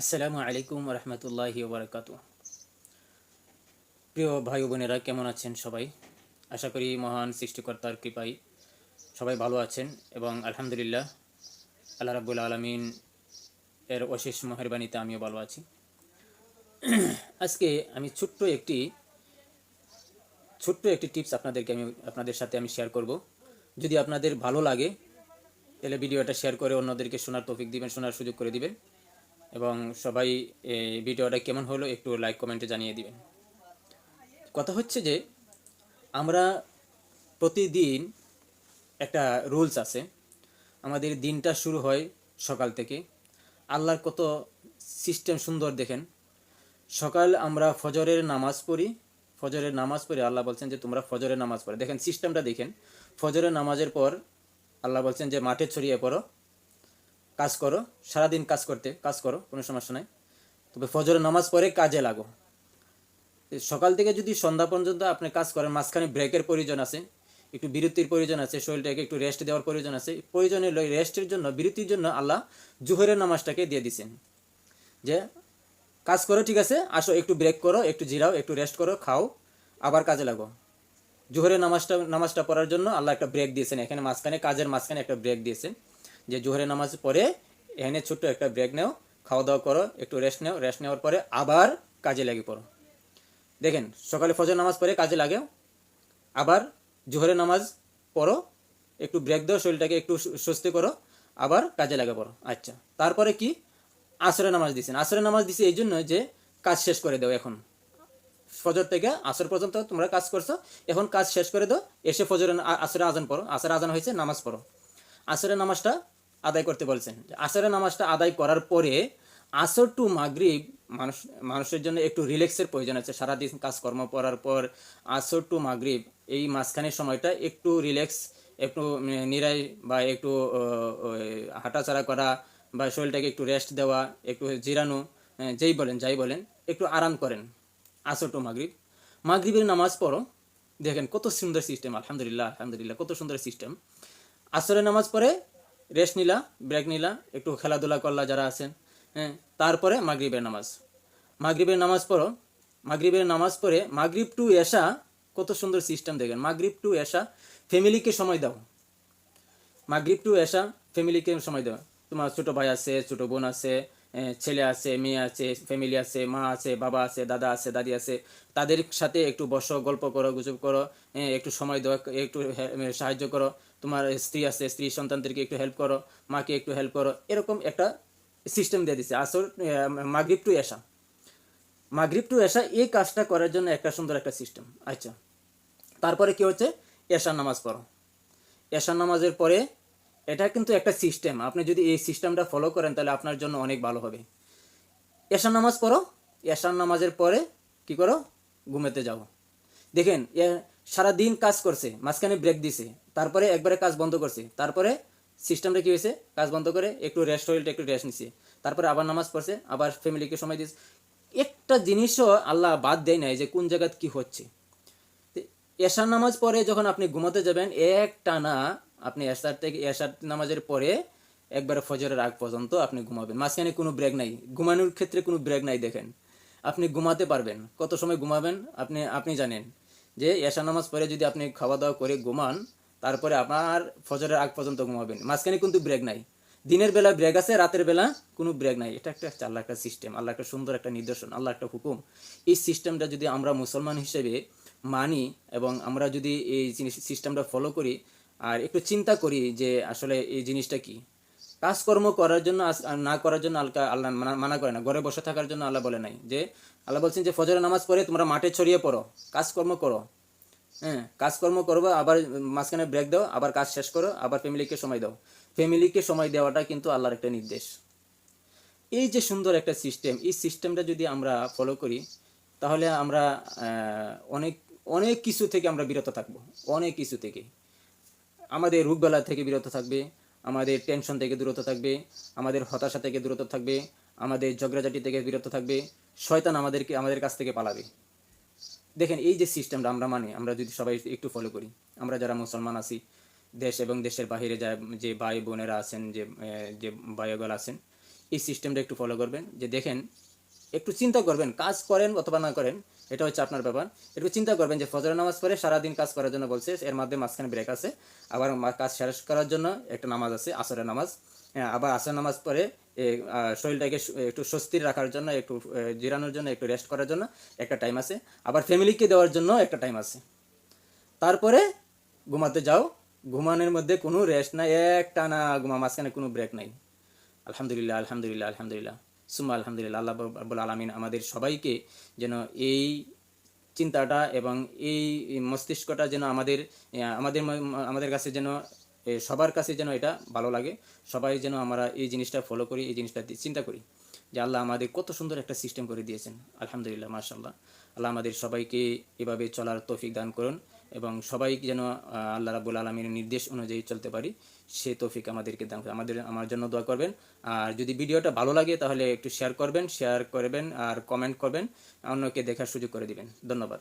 আসসালামু আলাইকুম রহমতুল্লাহি ওবরাকাতু। প্রিয় ভাই বোনেরা, কেমন আছেন সবাই? আশা করি মহান সৃষ্টিকর্তার কৃপায় সবাই ভালো আছেন এবং আলহামদুলিল্লাহ আল্লাহ রাব্বুল আলামিন এর অশেষ মেহেরবানিতে আমিও ভালো আছি। আজকে আমি ছোট্ট একটি টিপস আপনাদের সাথে আমি শেয়ার করব। যদি আপনাদের ভালো লাগে তাহলে ভিডিওটা শেয়ার করে অন্যদেরকে শোনার তৌফিক দিবেন, শোনার সুযোগ করে দিবেন এবং সবাই এই ভিডিওটা কেমন হলো একটু লাইক কমেন্টে জানিয়ে দিবেন। কথা হচ্ছে যে আমরা প্রতিদিন একটা রুলস আছে। আমাদের দিনটা শুরু হয় সকাল থেকে। আল্লাহর কত সিস্টেম সুন্দর দেখেন। সকাল আমরা ফজরের নামাজ পড়ি। আল্লাহ বলছেন যে তোমরা ফজরের নামাজ পড়ো। দেখেন সিস্টেমটা দেখেন। ফজরের নামাজের পর আল্লাহ বলছেন যে মাঠে ছড়িয়ে পড়ো, কাজ করো, সারাদিন কাজ করো, কোনো সমস্যা নাই, তবে ফজরের নামাজ পড়ে কাজে লাগো। সকাল থেকে যদি সন্ধ্যা পর্যন্ত আপনি কাজ করেন, মাঝখানে ব্রেকের প্রয়োজন আছে, একটু বিরতির প্রয়োজন আছে, শরীরটাকে একটু রেস্ট দেওয়ার প্রয়োজন আছে। প্রয়োজনে রেস্টের জন্য, বিরতির জন্য আল্লাহ জোহরের নামাজটাকে দিয়ে দিছেন যে কাজ করো, ঠিক আছে, আসো একটু ব্রেক করো, একটু জিরাও, একটু রেস্ট করো, খাও, আবার কাজে লাগো। জোহরের নামাজটা পড়ার জন্য আল্লাহ একটা ব্রেক দিয়েছেন এখানে, কাজের মাঝখানে একটা ব্রেক দিয়েছেন যে জোহরের নামাজ পড়ে এখানে ছোট্ট একটা ব্রেক নেও, খাওয়া দাওয়া করো, একটু রেস্ট নেও, রেস্ট নেওয়ার পরে আবার কাজে লেগে পড়ো। দেখেন, সকালে ফজর নামাজ পড়ে কাজে লাগে, আবার জোহরের নামাজ পড়ো, একটু ব্রেক দাও, শরীরটাকে একটু স্বস্তি করো, আবার কাজে লাগা পড়ো। আচ্ছা, তারপরে কি? আসরের নামাজ দিছেন। আসরের নামাজ দিছে এই জন্য যে কাজ শেষ করে দাও। এখন ফজর থেকে আসর পর্যন্ত তোমরা কাজ করছো, এখন কাজ শেষ করে দাও, এসে আসরে আজান পড়ো, আসরে আজান হয়েছে, নামাজ পড়ো। আসরের নামাজটা আদায় করতে বলছেন। আসরের নামাজটা আদায় করার পরে আসর টু মাগরিব মানুষের জন্য একটু রিল্যাক্সের প্রয়োজন আছে। সারাদিন কাজকর্ম করার পর আসর টু মাগরিব এই মাঝখানের সময়টা একটু রিল্যাক্স, একটু নিরাই বা একটু হাঁটাচলা করা বা শরীরটাকে একটু রেস্ট দেওয়া, একটু জিরানো, যাই বলেন, একটু আরাম করেন। আসর টু মাগরিব, মাগরিবের নামাজ পড়ো। দেখেন কত সুন্দর সিস্টেম, আলহামদুলিল্লাহ আলহামদুলিল্লাহ, কত সুন্দর সিস্টেম। আসরের নামাজ পড়ে রেস্ট নিলা, ব্রেক নিলা, একটু খেলাধুলা করলা যারা আছেন, হ্যাঁ। তারপরে মাগরিবের নামাজ পড়ো। মাগরিবের নামাজ পড়ে মাগরিব টু এশা, কত সুন্দর সিস্টেম দেখেন। মাগরিব টু এশা ফ্যামিলিকে সময় দাও। মাগরিব টু এশা ফ্যামিলিকে সময় দাও। তোমার ছোট ভাই আছে, ছোট বোন আছে, ছেলে আছে, মেয়ে আছে, ফ্যামিলি আছে, মা আছে, বাবা আছে, দাদা আছে, দাদি আছে, তাদের সাথে একটু বসো, গল্প করো, গুজব করো, একটু সময় দাও, একটু সাহায্য করো। তোমার স্ত্রী আছে, স্ত্রী সন্তানদেরকে একটু হেল্প করো, মাকে একটু হেল্প করো, এরকম একটা সিস্টেম দিয়ে দিচ্ছে আসর। মাগরিব টু এশা, এই কাজটা করার জন্য একটা সুন্দর একটা সিস্টেম। আচ্ছা, তারপরে কি হচ্ছে? এশার নামাজ পড়ো। এশার নামাজের পরে, এটা কিন্তু একটা সিস্টেম, আপনি যদি এই সিস্টেমটা ফলো করেন তাহলে আপনার জন্য অনেক ভালো হবে। এশার নামাজ পড়ো, এশার নামাজের পরে কি করো? ঘুমাতে যাও। দেখেন, সারাদিন কাজ করছে, মাঝখানে ব্রেক দিছে, তারপরে একবারে কাজ বন্ধ করছে, তারপরে সিস্টেমটা কি হয়েছে? কাজ বন্ধ করে একটু রেস্ট হইলটা একটু রেস্ট নিছে, তারপরে আবার নামাজ পড়ছে, আবার ফ্যামিলিকে সময় দিচ্ছে। একটা জিনিসও আল্লাহ বাদ দেয় নাই যে কোন জায়গায় কি হচ্ছে। এশার নামাজ পরে যখন আপনি ঘুমাতে যাবেন, একটানা আপনি এশার নামাজের পরে একবারে ফজরের আগ পর্যন্ত আপনি ঘুমাবেন, মাঝখানে কোনো ব্রেক নাই। ঘুমানোর ক্ষেত্রে কোনো ব্রেক নাই। দেখেন, আপনি ঘুমাতে পারবেন, কত সময় ঘুমাবেন আপনি জানেন যে এশার নামাজ পরে যদি আপনি খাওয়া দাওয়া করে ঘুমান, তারপরে আপনার ফজরের আগ পর্যন্ত ঘুমাবেন, মাঝখানে কিন্তু ব্রেক নাই। দিনের বেলা ব্রেক আছে, রাতের বেলা কোনো ব্রেক নাই। এটা একটা আল্লাহ একটা সিস্টেম, আল্লাহ একটা সুন্দর একটা নিদর্শন, আল্লাহ একটা হুকুম। এই সিস্টেমটা যদি আমরা মুসলমান হিসেবে মানি এবং আমরা যদি এই সিস্টেমটা ফলো করি আর একটু চিন্তা করি যে আসলে এই জিনিসটা কি, কাজকর্ম করার জন্য না করার জন্য আল্লাহ মানা করে না, ঘরে বসে থাকার জন্য আল্লাহ বলে নাই। যে আল্লাহ বলছেন যে ফজরের নামাজ পড়ে তোমরা মাঠে ছড়িয়ে পড়ো, কাজকর্ম করো, হ্যাঁ, কাজকর্ম করবো, আবার মাঝখানে ব্রেক দাও, আবার কাজ শেষ করো, আবার ফ্যামিলিকে সময় দাও। ফ্যামিলিকে সময় দেওয়াটা কিন্তু আল্লাহর একটা নির্দেশ। এই যে সুন্দর একটা সিস্টেম, এই সিস্টেমটা যদি আমরা ফলো করি তাহলে আমরা অনেক অনেক কিছু থেকে আমরা বিরত থাকবো। অনেক কিছু থেকে আমাদের রোগবেলা থেকে বিরত থাকবে, আমাদের টেনশন থেকে দূরত থাকবে, আমাদের হতাশা থেকে দূরত থাকবে, আমাদের ঝগড়াঝাটি থেকে বিরত থাকবে, শয়তান আমাদের কাছ থেকে পালাবে। দেখেন, এই যে সিস্টেমটা আমরা আমরা যদি সবাই একটু ফলো করি, আমরা যারা মুসলমান আছি, দেশ এবং দেশের বাহিরে যে ভাই বোনেরা আছেন, যে ভাইগুলো আছেন, এই সিস্টেমটা একটু ফলো করবেন। যে দেখেন, একটু চিন্তা করবেন, কাজ করেন অথবা না করেন এটা হচ্ছে আপনার ব্যাপার। একটু চিন্তা করবেন যে ফজরের নামাজ পড়ে সারাদিন কাজ করার জন্য বলছে, এর মধ্যে মাঝখানে ব্রেক আছে, আবার কাজ শেষ করার জন্য একটা নামাজ আছে আসরের নামাজ, হ্যাঁ, আবার আসরের নামাজ পরে শরীরটাকে একটু স্বস্তির রাখার জন্য, একটু জিরানোর জন্য, একটু রেস্ট করার জন্য একটা টাইম আছে, আবার ফ্যামিলিকে দেওয়ার জন্য একটা টাইম আছে। তারপরে ঘুমাতে যাও, ঘুমানোর মধ্যে কোনো রেস্ট নাই, একটা না ঘুমা, মাঝখানে কোনো ব্রেক নাই। আলহামদুলিল্লাহ, আলহামদুলিল্লাহ, আলহামদুলিল্লাহ, সুম্মা আলহামদুলিল্লাহ। আল্লাহ রাব্বুল আলামিন আমাদের সবাইকে যেন এই চিন্তাটা এবং এই মস্তিষ্কটা যেন আমাদের আমাদের আমাদের কাছে যেন সবার কাছে যেন এটা ভালো লাগে, সবাই যেন আমরা এই জিনিসটা ফলো করি, এই জিনিসটা চিন্তা করি যে আল্লাহ আমাদের কত সুন্দর একটা সিস্টেম করে দিয়েছেন। আলহামদুলিল্লাহ, মাশাআল্লাহ। আল্লাহ আমাদের সবাইকে এভাবে চলার তৌফিক দান করুন এবং সবাই যেন আল্লাহ রাব্বুল আলামিনের নির্দেশ অনুযায়ী চলতে পারি, সে তৌফিক আমাদেরকে দান করুন। আমার জন্য দোয়া করবেন। আর যদি ভিডিওটা ভালো লাগে তাহলে একটু শেয়ার করবেন আর কমেন্ট করবেন, অন্যকে দেখার সুযোগ করে দিবেন। ধন্যবাদ।